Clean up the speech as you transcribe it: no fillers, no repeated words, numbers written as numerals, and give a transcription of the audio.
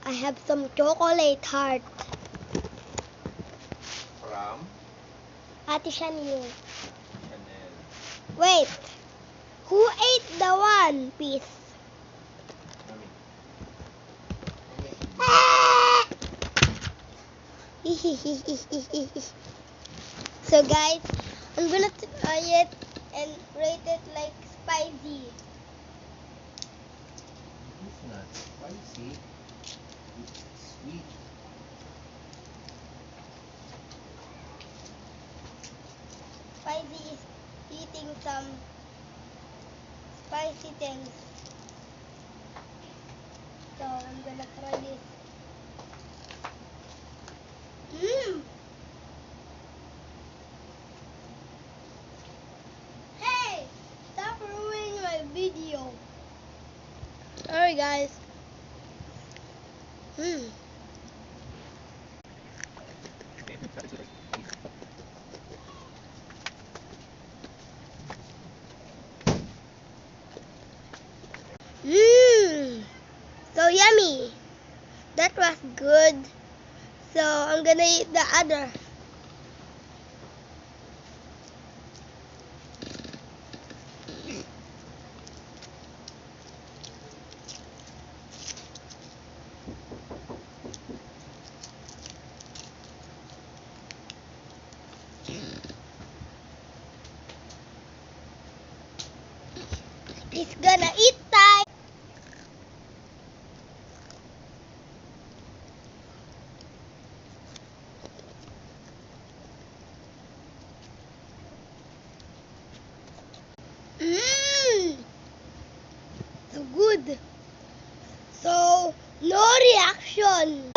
I have some chocolate heart. From Ate Chanel. Chanel. Wait. Who ate the One Piece? Mami. So guys, I'm gonna try it and rate it like spicy. It's not spicy. It's sweet. Spicy is eating some spicy things. So I'm gonna try this. Mmm. Hey, stop ruining my video. Sorry guys. Mmm. Mmm. So yummy. That was good. So I'm gonna eat the other. It's gonna eat time. Mmm. So good. So no reaction.